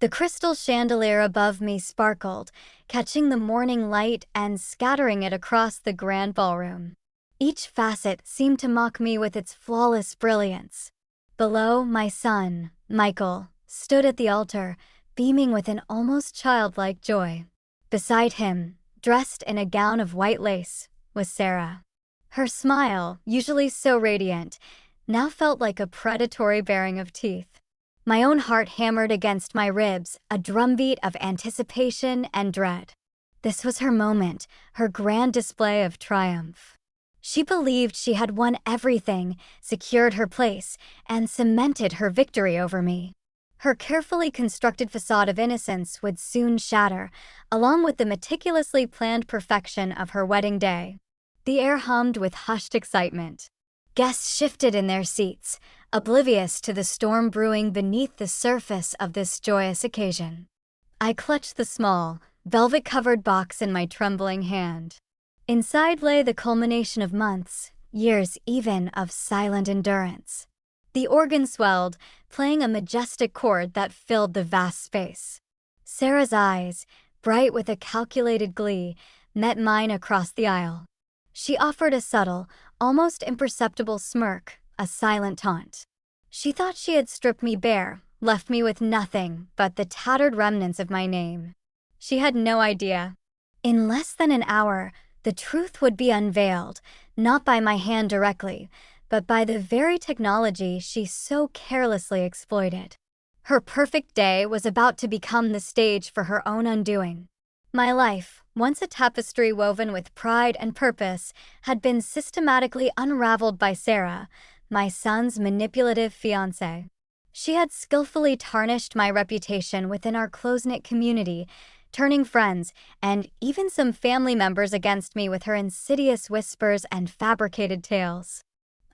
The crystal chandelier above me sparkled, catching the morning light and scattering it across the grand ballroom. Each facet seemed to mock me with its flawless brilliance. Below, my son, Michael, stood at the altar, beaming with an almost childlike joy. Beside him, dressed in a gown of white lace, was Sarah. Her smile, usually so radiant, now felt like a predatory baring of teeth. My own heart hammered against my ribs, a drumbeat of anticipation and dread. This was her moment, her grand display of triumph. She believed she had won everything, secured her place, and cemented her victory over me. Her carefully constructed facade of innocence would soon shatter, along with the meticulously planned perfection of her wedding day. The air hummed with hushed excitement. Guests shifted in their seats, oblivious to the storm brewing beneath the surface of this joyous occasion. I clutched the small, velvet-covered box in my trembling hand. Inside lay the culmination of months, years even, of silent endurance. The organ swelled, playing a majestic chord that filled the vast space. Sarah's eyes, bright with a calculated glee, met mine across the aisle. She offered a subtle, almost imperceptible smirk, a silent taunt. She thought she had stripped me bare, left me with nothing but the tattered remnants of my name. She had no idea. In less than an hour, the truth would be unveiled, not by my hand directly, but by the very technology she so carelessly exploited. Her perfect day was about to become the stage for her own undoing. My life, once a tapestry woven with pride and purpose, had been systematically unraveled by Sarah, my son's manipulative fiancée. She had skillfully tarnished my reputation within our close-knit community, turning friends and even some family members against me with her insidious whispers and fabricated tales.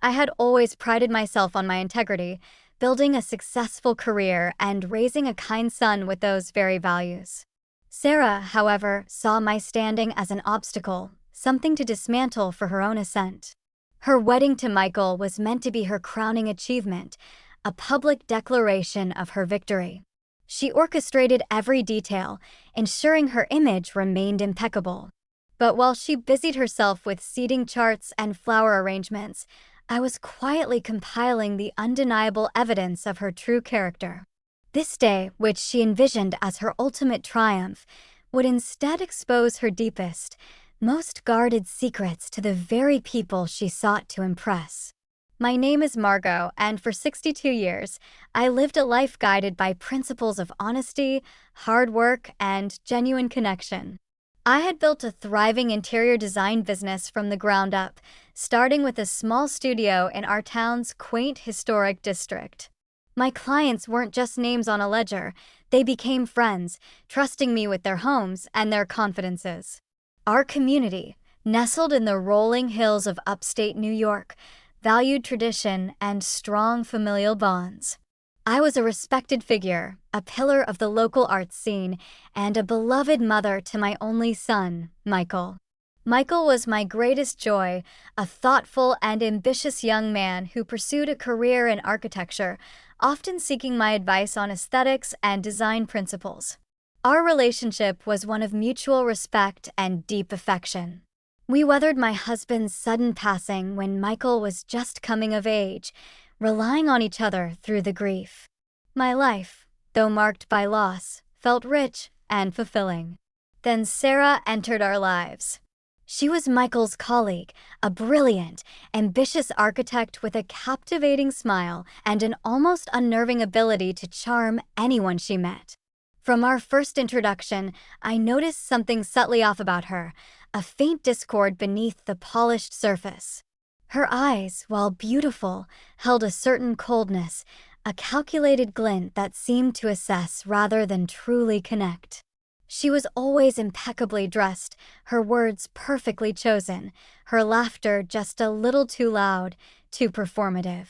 I had always prided myself on my integrity, building a successful career and raising a kind son with those very values. Sarah, however, saw my standing as an obstacle, something to dismantle for her own ascent. Her wedding to Michael was meant to be her crowning achievement, a public declaration of her victory. She orchestrated every detail, ensuring her image remained impeccable. But while she busied herself with seating charts and flower arrangements, I was quietly compiling the undeniable evidence of her true character. This day, which she envisioned as her ultimate triumph, would instead expose her deepest, most guarded secrets to the very people she sought to impress. My name is Margot, and for 62 years, I lived a life guided by principles of honesty, hard work, and genuine connection. I had built a thriving interior design business from the ground up, starting with a small studio in our town's quaint historic district. My clients weren't just names on a ledger, they became friends, trusting me with their homes and their confidences. Our community, nestled in the rolling hills of upstate New York, valued tradition and strong familial bonds. I was a respected figure, a pillar of the local arts scene, and a beloved mother to my only son, Michael. Michael was my greatest joy, a thoughtful and ambitious young man who pursued a career in architecture, often seeking my advice on aesthetics and design principles. Our relationship was one of mutual respect and deep affection. We weathered my husband's sudden passing when Michael was just coming of age, relying on each other through the grief. My life, though marked by loss, felt rich and fulfilling. Then Sarah entered our lives. She was Michael's colleague, a brilliant, ambitious architect with a captivating smile and an almost unnerving ability to charm anyone she met. From our first introduction, I noticed something subtly off about her, a faint discord beneath the polished surface. Her eyes, while beautiful, held a certain coldness, a calculated glint that seemed to assess rather than truly connect. She was always impeccably dressed, her words perfectly chosen, her laughter just a little too loud, too performative.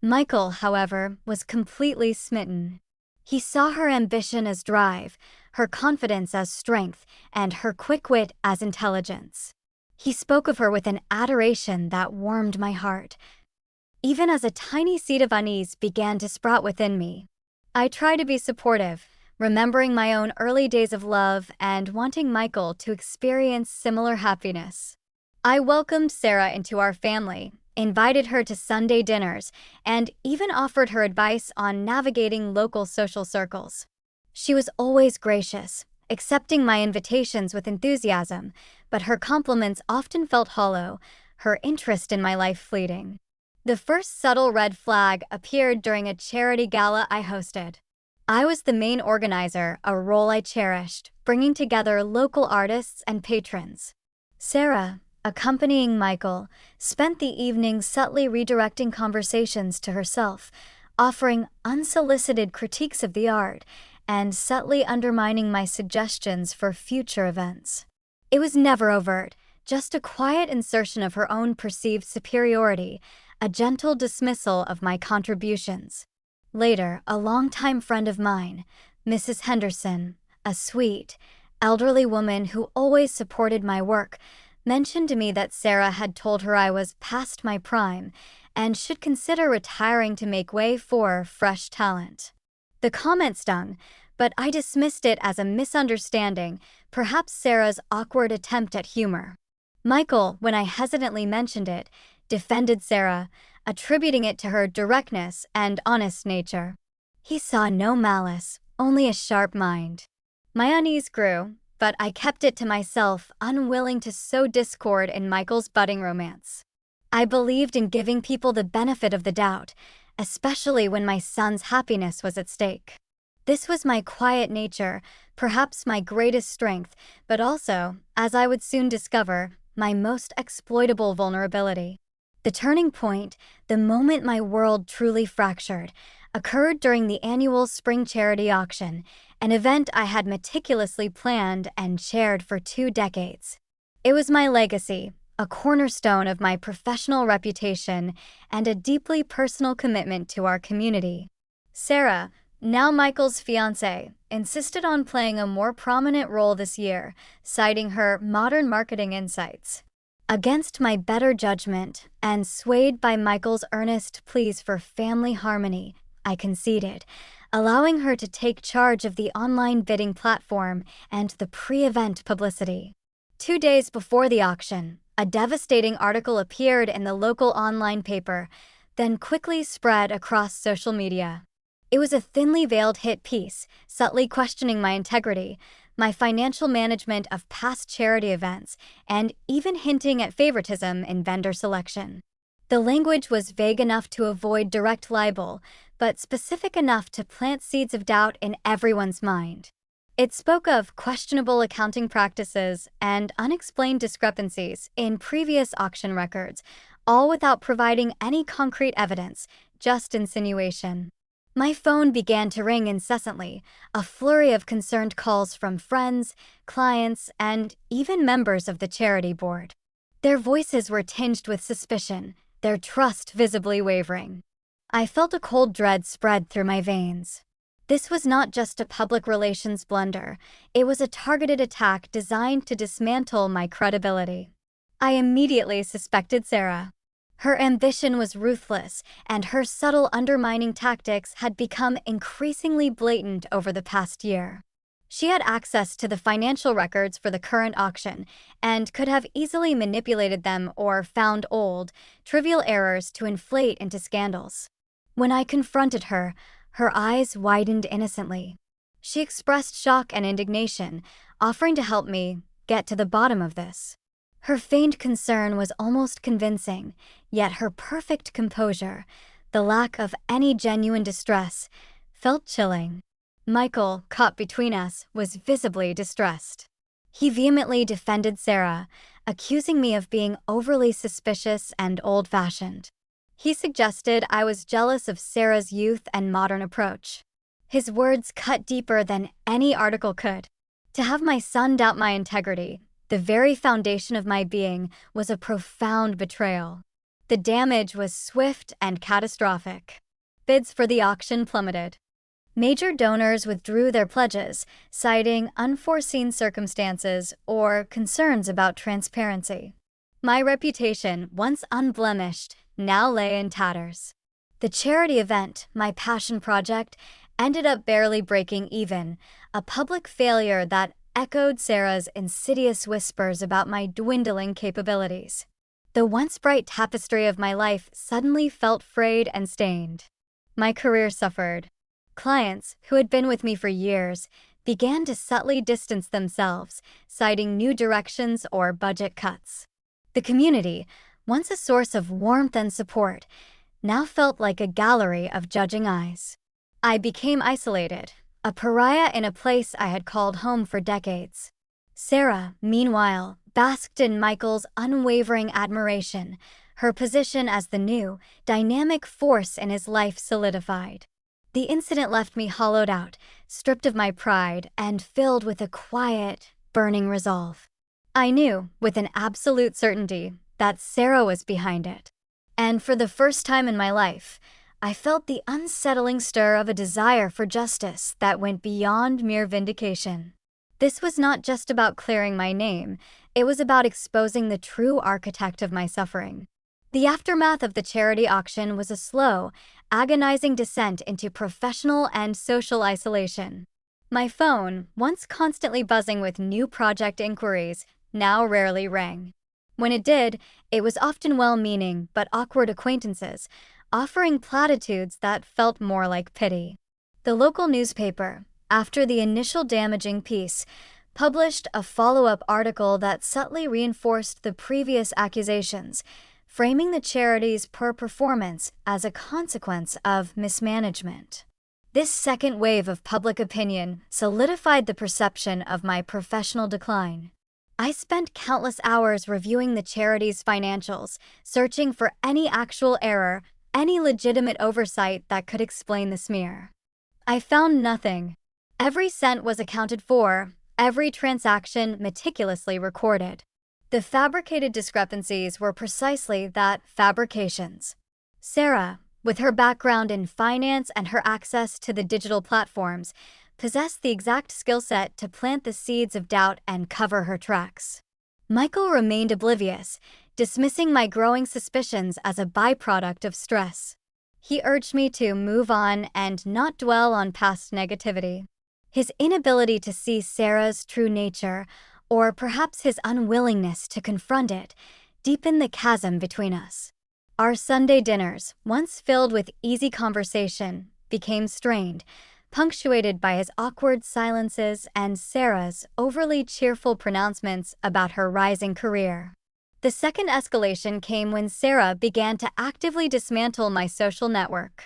Michael, however, was completely smitten. He saw her ambition as drive, her confidence as strength, and her quick wit as intelligence. He spoke of her with an adoration that warmed my heart, even as a tiny seed of unease began to sprout within me. I tried to be supportive, remembering my own early days of love and wanting Michael to experience similar happiness. I welcomed Sarah into our family, invited her to Sunday dinners, and even offered her advice on navigating local social circles. She was always gracious, accepting my invitations with enthusiasm, but her compliments often felt hollow, her interest in my life fleeting. The first subtle red flag appeared during a charity gala I hosted. I was the main organizer, a role I cherished, bringing together local artists and patrons. Sarah, accompanying Michael, spent the evening subtly redirecting conversations to herself, offering unsolicited critiques of the art, and subtly undermining my suggestions for future events. It was never overt, just a quiet insertion of her own perceived superiority, a gentle dismissal of my contributions. Later, a longtime friend of mine, Mrs. Henderson, a sweet, elderly woman who always supported my work, mentioned to me that Sarah had told her I was past my prime and should consider retiring to make way for fresh talent. The comment stung, but I dismissed it as a misunderstanding, perhaps Sarah's awkward attempt at humor. Michael, when I hesitantly mentioned it, defended Sarah, attributing it to her directness and honest nature. He saw no malice, only a sharp mind. My unease grew, but I kept it to myself, unwilling to sow discord in Michael's budding romance. I believed in giving people the benefit of the doubt, especially when my son's happiness was at stake. This was my quiet nature, perhaps my greatest strength, but also, as I would soon discover, my most exploitable vulnerability. The turning point, the moment my world truly fractured, occurred during the annual spring charity auction, an event I had meticulously planned and chaired for 2 decades. It was my legacy, a cornerstone of my professional reputation, and a deeply personal commitment to our community. Sarah, now Michael's fiancée, insisted on playing a more prominent role this year, citing her modern marketing insights. Against my better judgment, and swayed by Michael's earnest pleas for family harmony, I conceded, allowing her to take charge of the online bidding platform and the pre-event publicity. 2 days before the auction, a devastating article appeared in the local online paper, then quickly spread across social media. It was a thinly veiled hit piece, subtly questioning my integrity, my financial management of past charity events, and even hinting at favoritism in vendor selection. The language was vague enough to avoid direct libel, but specific enough to plant seeds of doubt in everyone's mind. It spoke of questionable accounting practices and unexplained discrepancies in previous auction records, all without providing any concrete evidence, just insinuation. My phone began to ring incessantly, a flurry of concerned calls from friends, clients, and even members of the charity board. Their voices were tinged with suspicion, their trust visibly wavering. I felt a cold dread spread through my veins. This was not just a public relations blunder, it was a targeted attack designed to dismantle my credibility. I immediately suspected Sarah. Her ambition was ruthless, and her subtle undermining tactics had become increasingly blatant over the past year. She had access to the financial records for the current auction and could have easily manipulated them or found old, trivial errors to inflate into scandals. When I confronted her, her eyes widened innocently. She expressed shock and indignation, offering to help me get to the bottom of this. Her feigned concern was almost convincing, yet her perfect composure, the lack of any genuine distress, felt chilling. Michael, caught between us, was visibly distressed. He vehemently defended Sarah, accusing me of being overly suspicious and old-fashioned. He suggested I was jealous of Sarah's youth and modern approach. His words cut deeper than any article could. To have my son doubt my integrity, the very foundation of my being, was a profound betrayal. The damage was swift and catastrophic. Bids for the auction plummeted. Major donors withdrew their pledges, citing unforeseen circumstances or concerns about transparency. My reputation, once unblemished, now lay in tatters. The charity event, my passion project, ended up barely breaking even, a public failure that echoed Sarah's insidious whispers about my dwindling capabilities. The once bright tapestry of my life suddenly felt frayed and stained. My career suffered. Clients, who had been with me for years, began to subtly distance themselves, citing new directions or budget cuts. The community, once a source of warmth and support, now felt like a gallery of judging eyes. I became isolated, a pariah in a place I had called home for decades. Sarah, meanwhile, basked in Michael's unwavering admiration, her position as the new, dynamic force in his life solidified. The incident left me hollowed out, stripped of my pride, and filled with a quiet, burning resolve. I knew, with an absolute certainty, that Sarah was behind it. And for the first time in my life, I felt the unsettling stir of a desire for justice that went beyond mere vindication. This was not just about clearing my name, it was about exposing the true architect of my suffering. The aftermath of the charity auction was a slow, agonizing descent into professional and social isolation. My phone, once constantly buzzing with new project inquiries, now rarely rang. When it did, it was often well-meaning but awkward acquaintances, offering platitudes that felt more like pity. The local newspaper, after the initial damaging piece, published a follow-up article that subtly reinforced the previous accusations, framing the charity's poor performance as a consequence of mismanagement. This second wave of public opinion solidified the perception of my professional decline. I spent countless hours reviewing the charity's financials, searching for any actual error, any legitimate oversight that could explain the smear. I found nothing. Every cent was accounted for, every transaction meticulously recorded. The fabricated discrepancies were precisely that, fabrications. Sarah, with her background in finance and her access to the digital platforms, possessed the exact skill set to plant the seeds of doubt and cover her tracks. Michael remained oblivious, dismissing my growing suspicions as a byproduct of stress. He urged me to move on and not dwell on past negativity. His inability to see Sarah's true nature, or perhaps his unwillingness to confront it, deepened the chasm between us. Our Sunday dinners, once filled with easy conversation, became strained, punctuated by his awkward silences and Sarah's overly cheerful pronouncements about her rising career. The second escalation came when Sarah began to actively dismantle my social network.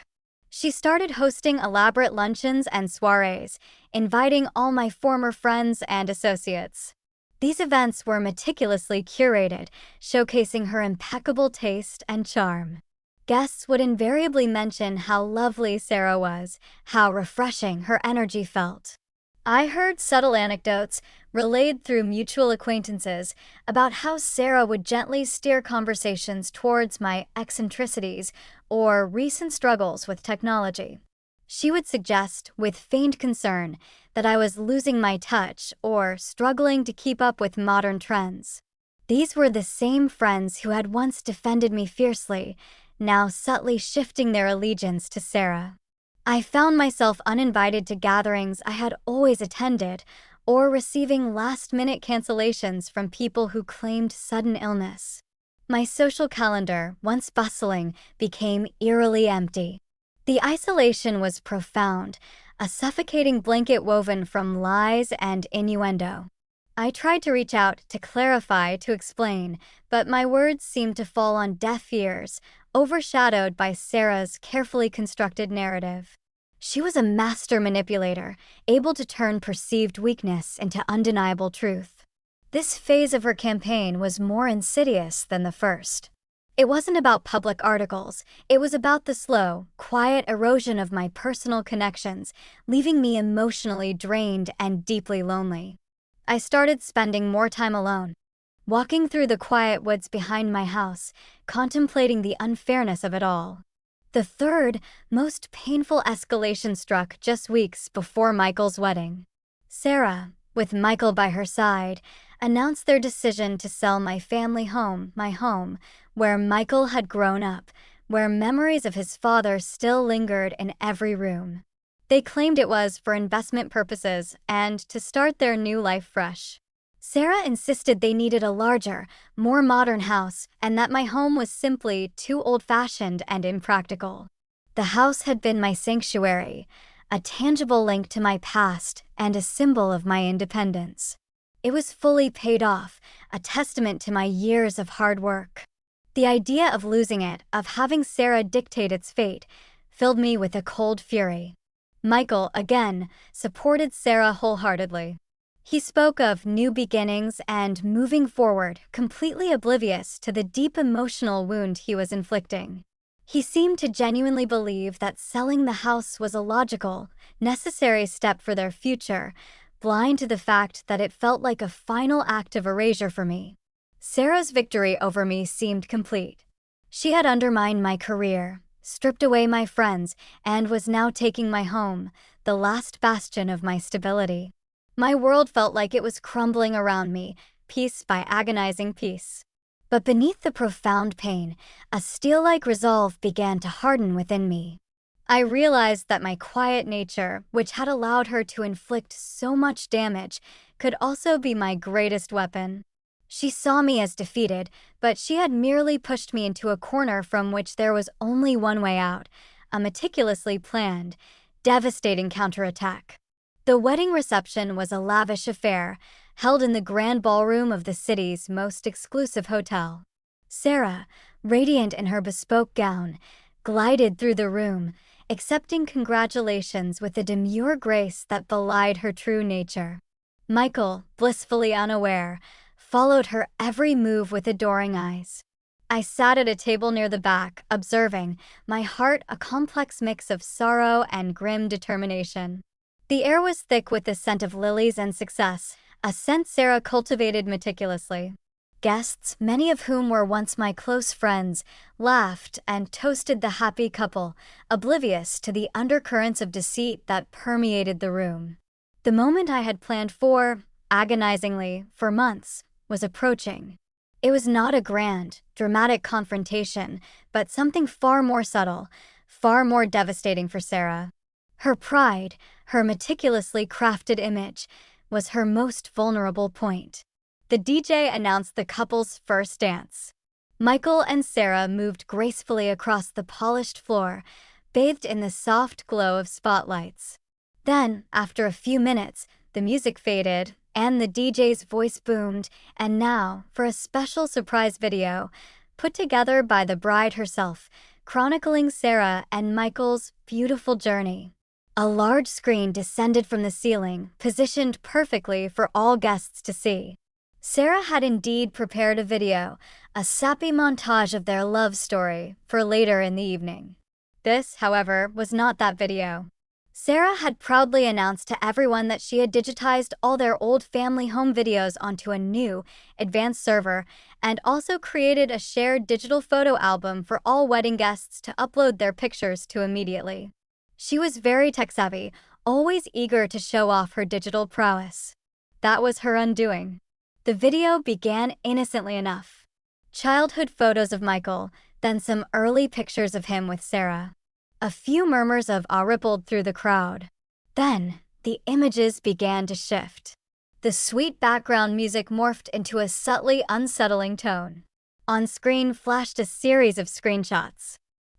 She started hosting elaborate luncheons and soirees, inviting all my former friends and associates. These events were meticulously curated, showcasing her impeccable taste and charm. Guests would invariably mention how lovely Sarah was, how refreshing her energy felt. I heard subtle anecdotes, relayed through mutual acquaintances, about how Sarah would gently steer conversations towards my eccentricities or recent struggles with technology. She would suggest, with feigned concern, that I was losing my touch or struggling to keep up with modern trends. These were the same friends who had once defended me fiercely, now subtly shifting their allegiance to Sarah. I found myself uninvited to gatherings I had always attended, or receiving last-minute cancellations from people who claimed sudden illness. My social calendar, once bustling, became eerily empty. The isolation was profound, a suffocating blanket woven from lies and innuendo. I tried to reach out, to clarify, to explain, but my words seemed to fall on deaf ears, overshadowed by Sarah's carefully constructed narrative. She was a master manipulator, able to turn perceived weakness into undeniable truth. This phase of her campaign was more insidious than the first. It wasn't about public articles, it was about the slow, quiet erosion of my personal connections, leaving me emotionally drained and deeply lonely. I started spending more time alone, walking through the quiet woods behind my house, contemplating the unfairness of it all. The third, most painful escalation struck just weeks before Michael's wedding. Sarah, with Michael by her side, announced their decision to sell my family home, my home, where Michael had grown up, where memories of his father still lingered in every room. They claimed it was for investment purposes and to start their new life fresh. Sarah insisted they needed a larger, more modern house and that my home was simply too old-fashioned and impractical. The house had been my sanctuary, a tangible link to my past and a symbol of my independence. It was fully paid off, a testament to my years of hard work. The idea of losing it, of having Sarah dictate its fate, filled me with a cold fury. Michael, again, supported Sarah wholeheartedly. He spoke of new beginnings and moving forward, completely oblivious to the deep emotional wound he was inflicting. He seemed to genuinely believe that selling the house was a logical, necessary step for their future, blind to the fact that it felt like a final act of erasure for me. Sarah's victory over me seemed complete. She had undermined my career, stripped away my friends, and was now taking my home, the last bastion of my stability. My world felt like it was crumbling around me, piece by agonizing piece. But beneath the profound pain, a steel-like resolve began to harden within me. I realized that my quiet nature, which had allowed her to inflict so much damage, could also be my greatest weapon. She saw me as defeated, but she had merely pushed me into a corner from which there was only one way out, a meticulously planned, devastating counterattack. The wedding reception was a lavish affair, held in the grand ballroom of the city's most exclusive hotel. Sarah, radiant in her bespoke gown, glided through the room, accepting congratulations with a demure grace that belied her true nature. Michael, blissfully unaware, followed her every move with adoring eyes. I sat at a table near the back, observing, my heart a complex mix of sorrow and grim determination. The air was thick with the scent of lilies and success, a scent Sarah cultivated meticulously. Guests, many of whom were once my close friends, laughed and toasted the happy couple, oblivious to the undercurrents of deceit that permeated the room. The moment I had planned for, agonizingly, for months, was approaching. It was not a grand, dramatic confrontation, but something far more subtle, far more devastating for Sarah. Her pride, her meticulously crafted image, was her most vulnerable point. The DJ announced the couple's first dance. Michael and Sarah moved gracefully across the polished floor, bathed in the soft glow of spotlights. Then, after a few minutes, the music faded, and the DJ's voice boomed, and now, for a special surprise video, put together by the bride herself, chronicling Sarah and Michael's beautiful journey. A large screen descended from the ceiling, positioned perfectly for all guests to see. Sarah had indeed prepared a video, a sappy montage of their love story, for later in the evening. This, however, was not that video. Sarah had proudly announced to everyone that she had digitized all their old family home videos onto a new, advanced server, and also created a shared digital photo album for all wedding guests to upload their pictures to immediately. She was very tech-savvy, always eager to show off her digital prowess. That was her undoing. The video began innocently enough. Childhood photos of Michael, then some early pictures of him with Sarah. A few murmurs of awe rippled through the crowd. Then, the images began to shift. The sweet background music morphed into a subtly unsettling tone. On screen flashed a series of screenshots.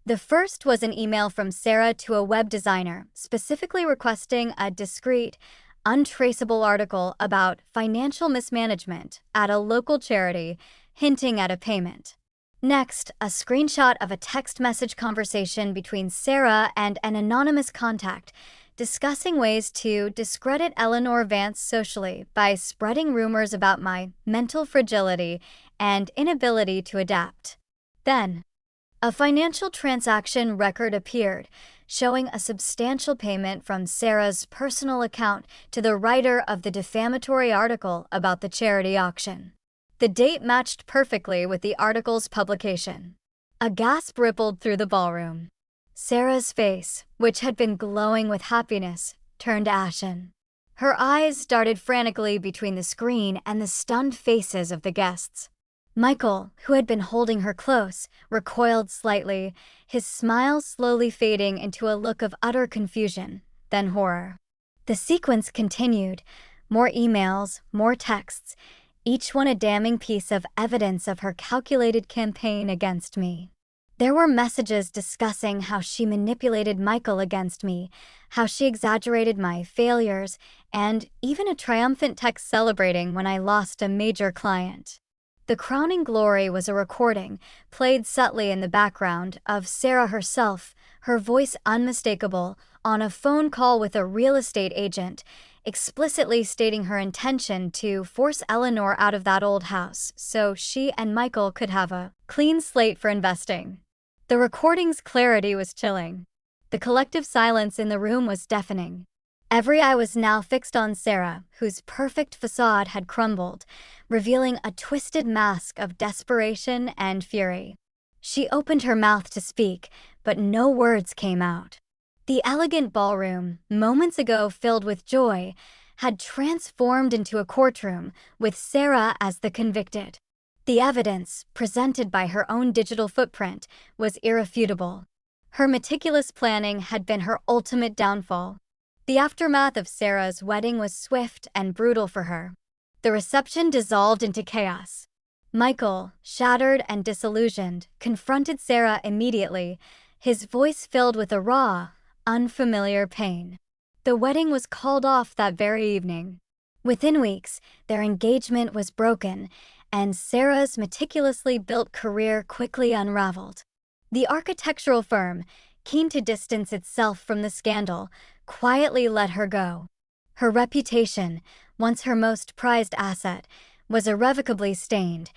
The first was an email from Sarah to a web designer, specifically requesting a discreet, untraceable article about financial mismanagement at a local charity, hinting at a payment. Next, a screenshot of a text message conversation between Sarah and an anonymous contact, discussing ways to discredit Eleanor Vance socially by spreading rumors about my mental fragility and inability to adapt. Then, a financial transaction record appeared, showing a substantial payment from Sarah's personal account to the writer of the defamatory article about the charity auction. The date matched perfectly with the article's publication. A gasp rippled through the ballroom. Sarah's face, which had been glowing with happiness, turned ashen. Her eyes darted frantically between the screen and the stunned faces of the guests. Michael, who had been holding her close, recoiled slightly, his smile slowly fading into a look of utter confusion, then horror. The sequence continued. More emails, more texts, each one a damning piece of evidence of her calculated campaign against me. There were messages discussing how she manipulated Michael against me, how she exaggerated my failures, and even a triumphant text celebrating when I lost a major client. The crowning glory was a recording, played subtly in the background, of Sarah herself, her voice unmistakable, on a phone call with a real estate agent, explicitly stating her intention to force Eleanor out of that old house so she and Michael could have a clean slate for investing. The recording's clarity was chilling. The collective silence in the room was deafening. Every eye was now fixed on Sarah, whose perfect facade had crumbled, revealing a twisted mask of desperation and fury. She opened her mouth to speak, but no words came out. The elegant ballroom, moments ago filled with joy, had transformed into a courtroom with Sarah as the convicted. The evidence, presented by her own digital footprint, was irrefutable. Her meticulous planning had been her ultimate downfall. The aftermath of Sarah's wedding was swift and brutal for her. The reception dissolved into chaos. Michael, shattered and disillusioned, confronted Sarah immediately, his voice filled with a raw, unfamiliar pain. The wedding was called off that very evening. Within weeks, their engagement was broken, and Sarah's meticulously built career quickly unraveled. The architectural firm, keen to distance itself from the scandal, quietly let her go. Her reputation, once her most prized asset, was irrevocably stained,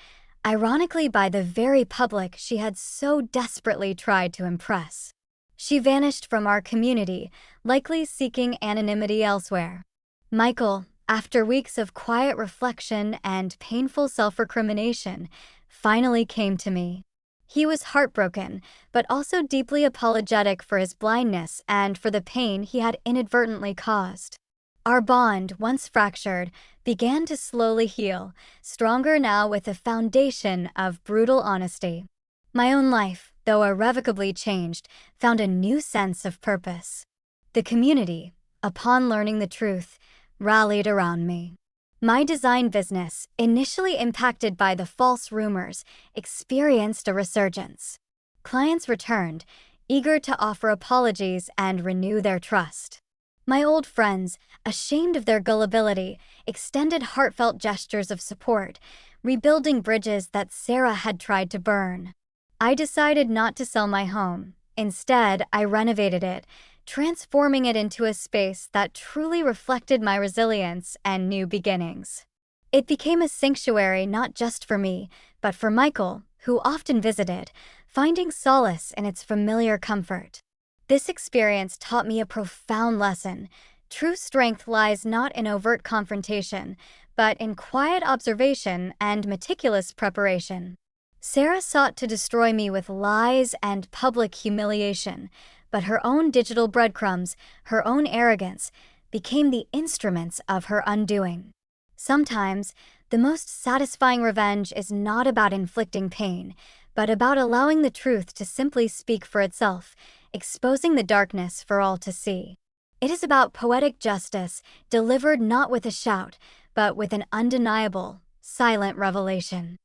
ironically by the very public she had so desperately tried to impress. She vanished from our community, likely seeking anonymity elsewhere. Michael, after weeks of quiet reflection and painful self-recrimination, finally came to me. He was heartbroken, but also deeply apologetic for his blindness and for the pain he had inadvertently caused. Our bond, once fractured, began to slowly heal, stronger now with a foundation of brutal honesty. My own life, though irrevocably changed, found a new sense of purpose. The community, upon learning the truth, rallied around me. My design business, initially impacted by the false rumors, experienced a resurgence. Clients returned, eager to offer apologies and renew their trust. My old friends, ashamed of their gullibility, extended heartfelt gestures of support, rebuilding bridges that Sarah had tried to burn. I decided not to sell my home. Instead, I renovated it, transforming it into a space that truly reflected my resilience and new beginnings. It became a sanctuary not just for me, but for Michael, who often visited, finding solace in its familiar comfort. This experience taught me a profound lesson. True strength lies not in overt confrontation, but in quiet observation and meticulous preparation. Sarah sought to destroy me with lies and public humiliation, but her own digital breadcrumbs, her own arrogance, became the instruments of her undoing. Sometimes, the most satisfying revenge is not about inflicting pain, but about allowing the truth to simply speak for itself, exposing the darkness for all to see. It is about poetic justice, delivered not with a shout, but with an undeniable, silent revelation.